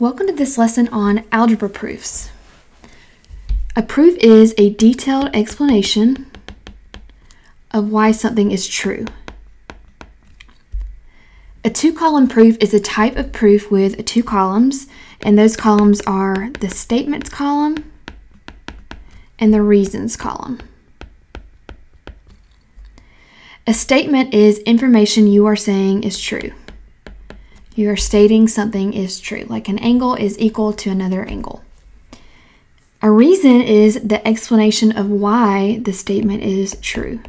Welcome to this lesson on algebra proofs. A proof is a detailed explanation of why something is true. A two-column proof is a type of proof with two columns, and those columns are the statements column and the reasons column. A statement is information you are saying is true. You are stating something is true, like an angle is equal to another angle. A reason is the explanation of why the statement is true.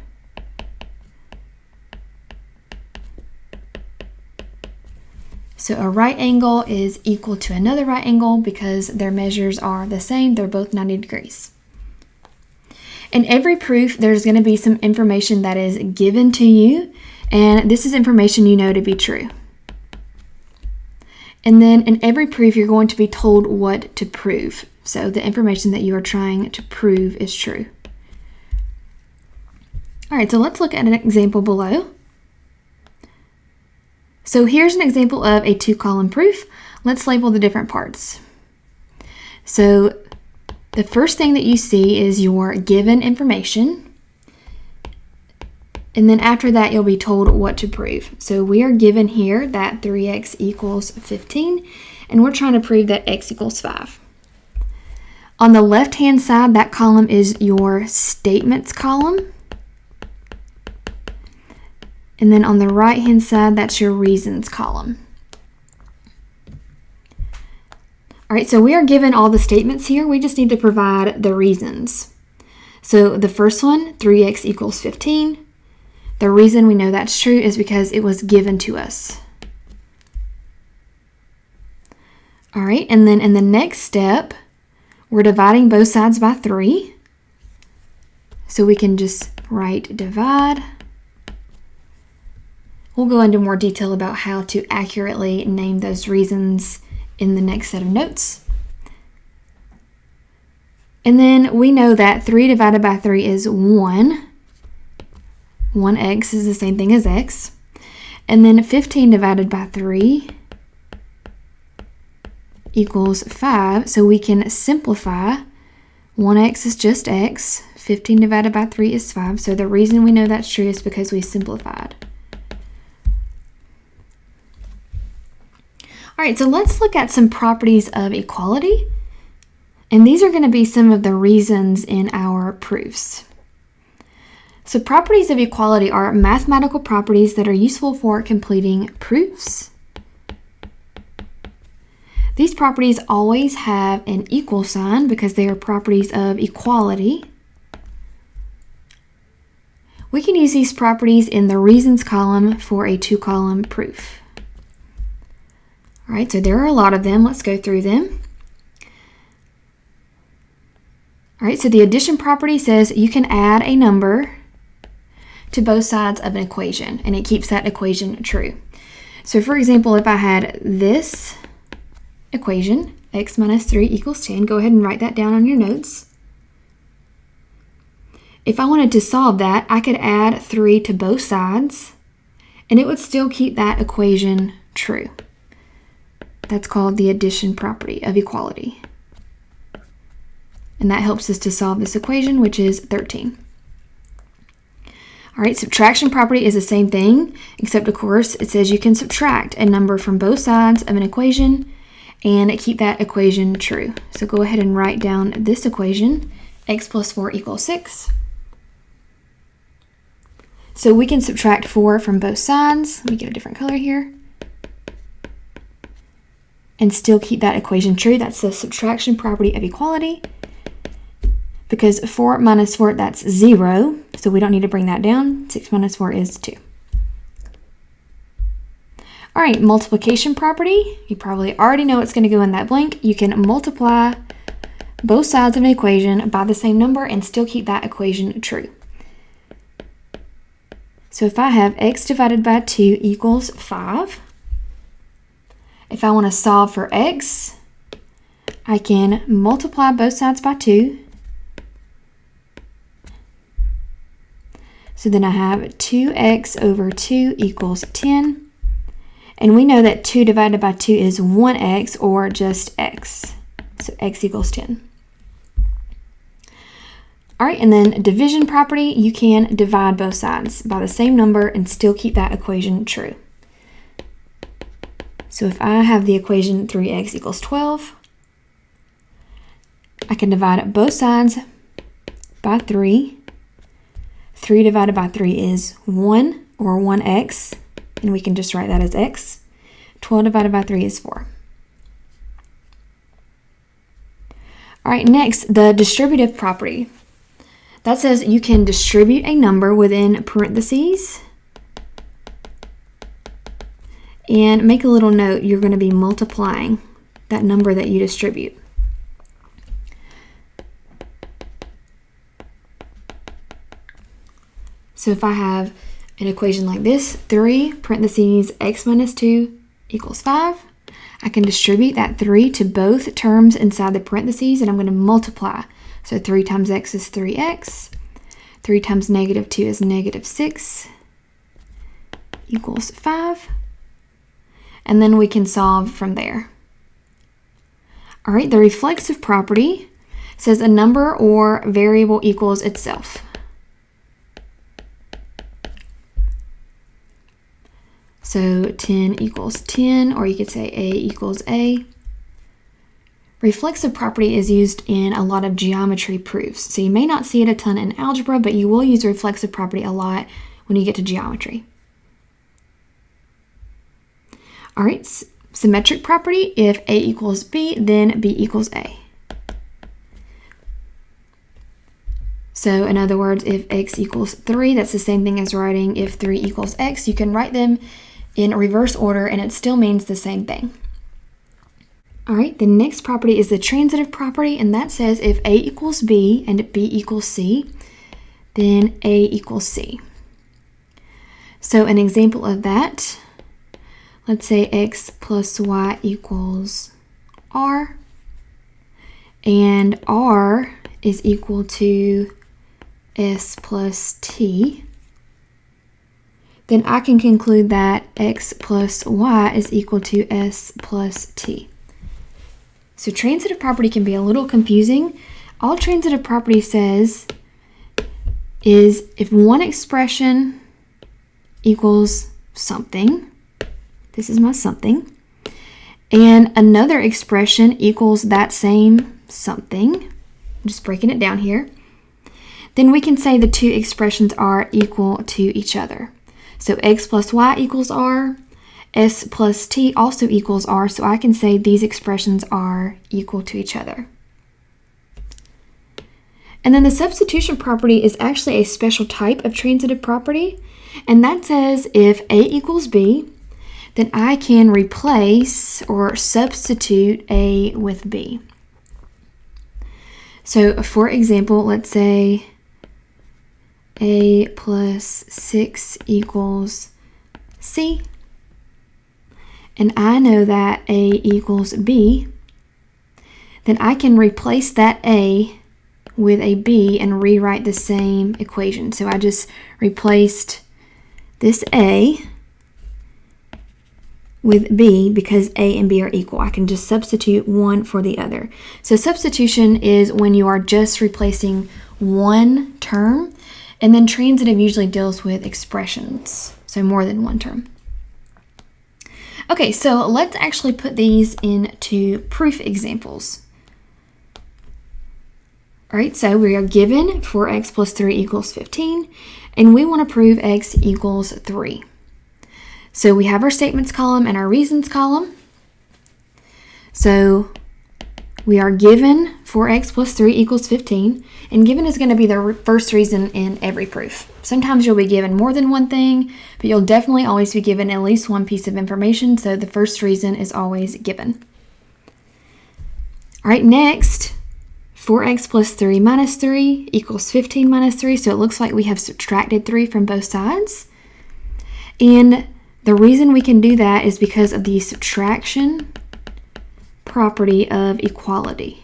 So a right angle is equal to another right angle because their measures are the same, they're both 90 degrees. In every proof, there's going to be some information that is given to you, and this is information you know to be true. And then in every proof, you're going to be told what to prove. So the information that you are trying to prove is true. All right, so let's look at an example below. So here's an example of a two-column proof. Let's label the different parts. So the first thing that you see is your given information. And then after that, you'll be told what to prove. So we are given here that 3x equals 15, and we're trying to prove that x equals 5. On the left-hand side, that column is your statements column. And then on the right-hand side, that's your reasons column. All right, so we are given all the statements here. We just need to provide the reasons. So the first one, 3x equals 15. The reason we know that's true is because it was given to us. All right, and then in the next step, we're dividing both sides by 3. So we can just write divide. We'll go into more detail about how to accurately name those reasons in the next set of notes. And then we know that 3 divided by 3 is 1. 1x is the same thing as x. And then 15 divided by 3 equals 5. So we can simplify. 1x is just x. 15 divided by 3 is 5. So the reason we know that's true is because we simplified. All right, so let's look at some properties of equality. And these are going to be some of the reasons in our proofs. So properties of equality are mathematical properties that are useful for completing proofs. These properties always have an equal sign because they are properties of equality. We can use these properties in the reasons column for a two-column proof. All right, so there are a lot of them. Let's go through them. All right, so the addition property says you can add a number to both sides of an equation, and it keeps that equation true. So for example, if I had this equation, x minus 3 equals 10, go ahead and write that down on your notes. If I wanted to solve that, I could add 3 to both sides, and it would still keep that equation true. That's called the addition property of equality. And that helps us to solve this equation, which is 13. All right, subtraction property is the same thing, except of course it says you can subtract a number from both sides of an equation and keep that equation true. So go ahead and write down this equation, x plus 4 equals 6. So we can subtract 4 from both sides. Let me get a different color here. And still keep that equation true. That's the subtraction property of equality. Because 4 minus 4, that's 0, so we don't need to bring that down. 6 minus 4 is 2. All right, multiplication property. You probably already know it's going to go in that blank. You can multiply both sides of an equation by the same number and still keep that equation true. So if I have x divided by 2 equals 5, if I want to solve for x, I can multiply both sides by 2. So then I have 2x over 2 equals 10. And we know that 2 divided by 2 is 1x, or just x. So x equals 10. All right, and then division property, you can divide both sides by the same number and still keep that equation true. So if I have the equation 3x equals 12, I can divide both sides by 3. 3 divided by 3 is 1, or 1x, and we can just write that as x. 12 divided by 3 is 4. All right, next, the distributive property. That says you can distribute a number within parentheses. And make a little note, you're going to be multiplying that number that you distribute. So if I have an equation like this, 3 parentheses x minus 2 equals 5, I can distribute that 3 to both terms inside the parentheses, and I'm going to multiply. So 3 times x is 3x. 3 times negative 2 is negative 6 equals 5. And then we can solve from there. All right, the reflexive property says a number or variable equals itself. So 10 equals 10, or you could say a equals a. Reflexive property is used in a lot of geometry proofs. So you may not see it a ton in algebra, but you will use reflexive property a lot when you get to geometry. All right, symmetric property, if a equals b, then b equals a. So in other words, if x equals 3, that's the same thing as writing if 3 equals x. You can write them in reverse order and it still means the same thing. All right, the next property is the transitive property, and that says if a equals b and b equals c, then a equals c. So an example of that, let's say x plus y equals r, and r is equal to s plus t, then I can conclude that x plus y is equal to s plus t. So transitive property can be a little confusing. All transitive property says is if one expression equals something, this is my something, and another expression equals that same something, I'm just breaking it down here, then we can say the two expressions are equal to each other. So x plus y equals r, s plus t also equals r, so I can say these expressions are equal to each other. And then the substitution property is actually a special type of transitive property, and that says if a equals b, then I can replace or substitute a with b. So for example, let's say a plus 6 equals c, and I know that a equals b, then I can replace that a with a b and rewrite the same equation. So I just replaced this a with b because a and b are equal. I can just substitute one for the other. So substitution is when you are just replacing one term, and then transitive usually deals with expressions, so more than one term. Okay, so let's actually put these into proof examples. All right, so we are given 4x plus 3 equals 15, and we want to prove x equals 3. So we have our statements column and our reasons column. So we are given 4x plus 3 equals 15, and given is going to be the first reason in every proof. Sometimes you'll be given more than one thing, but you'll definitely always be given at least one piece of information, so the first reason is always given. All right, next, 4x plus 3 minus 3 equals 15 minus 3, so it looks like we have subtracted 3 from both sides. And the reason we can do that is because of the subtraction property of equality,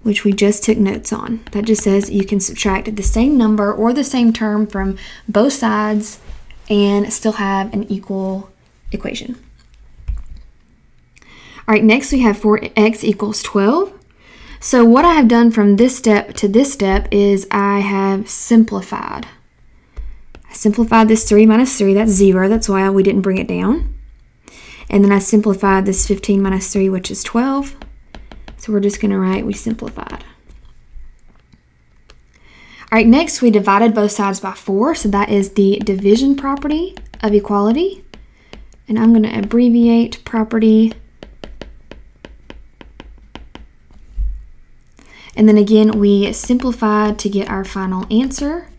which we just took notes on. That just says you can subtract the same number or the same term from both sides and still have an equal equation. All right, next we have 4x equals 12. So what I have done from this step to this step is I have simplified. I simplified this 3 minus 3, that's 0, that's why we didn't bring it down. And then I simplified this 15 minus 3, which is 12. So we're just going to write we simplified. All right, next we divided both sides by 4, so that is the division property of equality. And I'm going to abbreviate property. And then again, we simplified to get our final answer.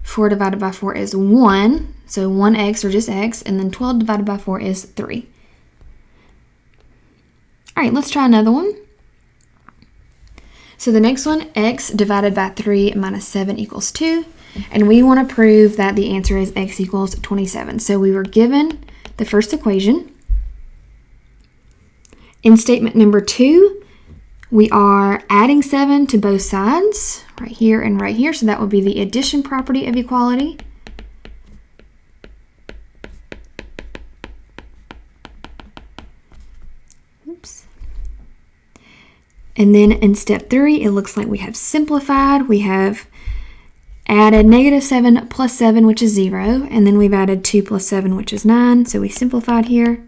4 divided by 4 is 1, so 1x or just x, and then 12 divided by 4 is 3. All right, let's try another one. So the next one, x divided by 3 minus 7 equals 2. And we want to prove that the answer is x equals 27. So we were given the first equation. In statement number 2, we are adding 7 to both sides, right here and right here. So that would be the addition property of equality. Oops. And then in step 3, it looks like we have simplified. We have added negative 7 plus 7, which is 0. And then we've added 2 plus 7, which is 9. So we simplified here.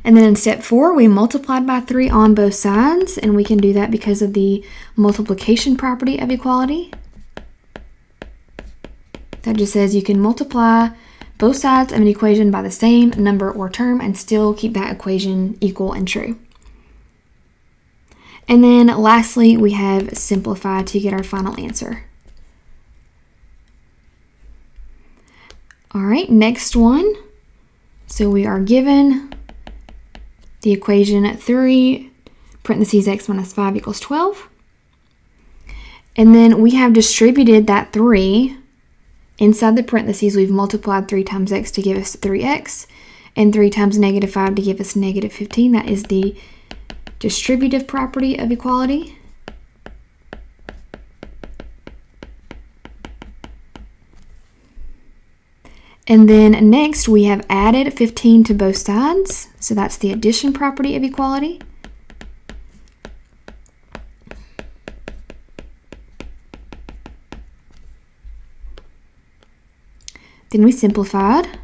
And then in step 4, we multiplied by 3 on both sides. And we can do that because of the multiplication property of equality. That just says you can multiply both sides of an equation by the same number or term and still keep that equation equal and true. And then lastly, we have simplified to get our final answer. All right, next one. So we are given the equation 3 parentheses x minus 5 equals 12. And then we have distributed that 3 inside the parentheses. We've multiplied 3 times x to give us 3x, and 3 times negative 5 to give us negative 15. That is the distributive property of equality. And then next we have added 15 to both sides. So that's the addition property of equality. Then we simplified.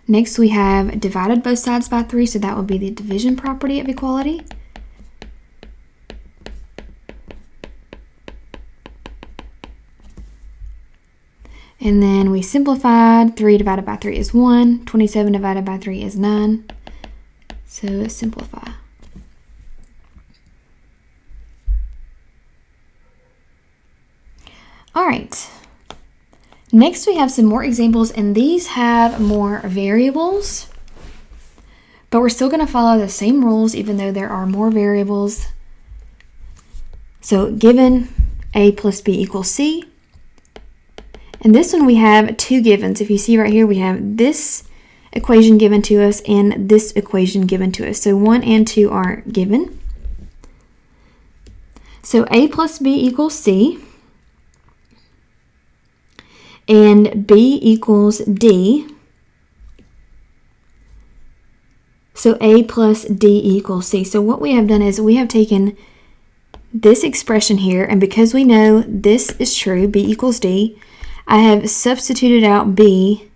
Next we have divided both sides by 3, so that would be the division property of equality. And then we simplified. 3 divided by 3 is 1. 27 divided by 3 is 9. So simplify. All right. Next we have some more examples, and these have more variables. But we're still going to follow the same rules even though there are more variables. So given a plus b equals c. And this one we have 2 givens. If you see right here, we have this equation given to us and this equation given to us. So 1 and 2 are given. So a plus b equals c. And b equals d. So a plus d equals c. So what we have done is we have taken this expression here, and because we know this is true, b equals d, I have substituted out b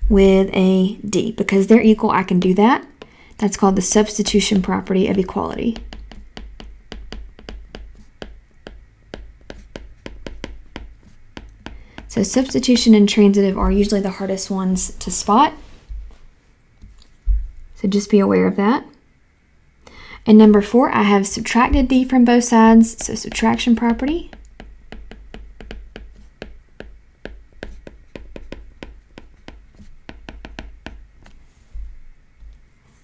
with a d. Because they're equal, I can do that. That's called the substitution property of equality. So substitution and transitive are usually the hardest ones to spot. So just be aware of that. And number 4, I have subtracted d from both sides, so subtraction property.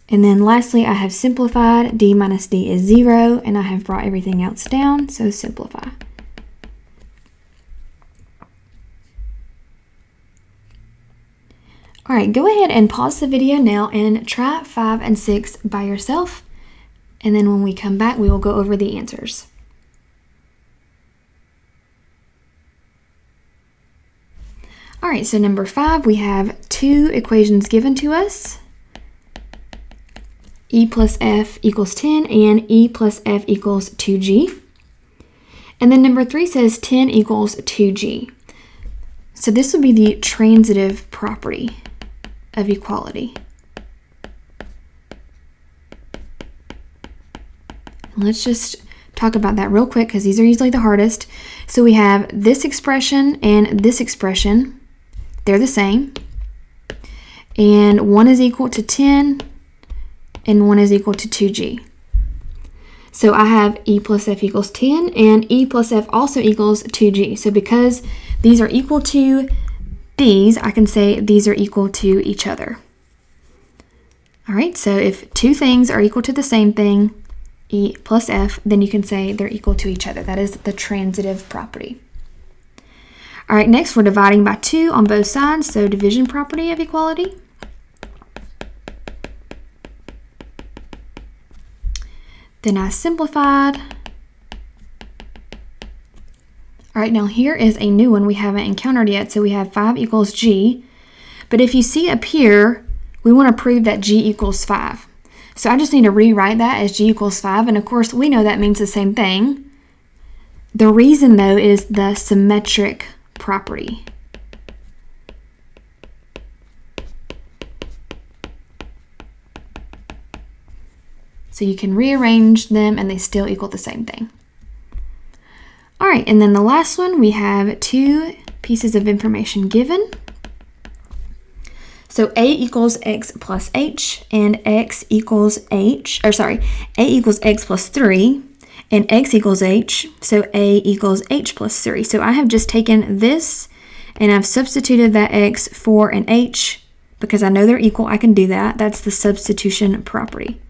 And then lastly, I have simplified. D minus d is 0, and I have brought everything else down, so simplify. All right, go ahead and pause the video now and try 5 and 6 by yourself. And then when we come back, we will go over the answers. All right, so number 5, we have two equations given to us. E plus F equals 10 and E plus F equals 2G. And then number 3 says 10 equals 2G. So this will be the transitive property of equality. Let's just talk about that real quick because these are usually the hardest. So we have this expression and this expression. They're the same. And one is equal to 10 and one is equal to 2G. So I have E plus F equals 10 and E plus F also equals 2G. So because these are equal to these, I can say these are equal to each other. All right, so if two things are equal to the same thing, E plus F, then you can say they're equal to each other. That is the transitive property. All right, next we're dividing by 2 on both sides, so division property of equality. Then I simplified. All right, now here is a new one we haven't encountered yet, so we have 5 equals G. But if you see up here, we want to prove that G equals 5. So I just need to rewrite that as G equals 5, and of course we know that means the same thing. The reason though is the symmetric property. So you can rearrange them and they still equal the same thing. All right, and then the last one, we have 2 pieces of information given. So A equals X plus H and X equals H, or sorry, A equals X plus 3 and X equals H, so A equals H plus 3. So I have just taken this and I've substituted that X for an H because I know they're equal. I can do that. That's the substitution property.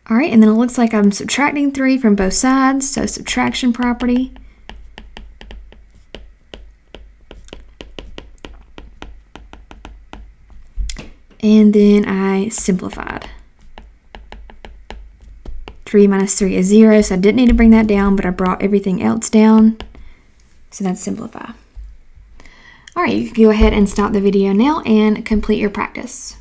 All right, and then it looks like I'm subtracting 3 from both sides, so subtraction property. And then I simplified. 3 minus 3 is 0, so I didn't need to bring that down, but I brought everything else down. So that's simplify. All right, you can go ahead and stop the video now and complete your practice.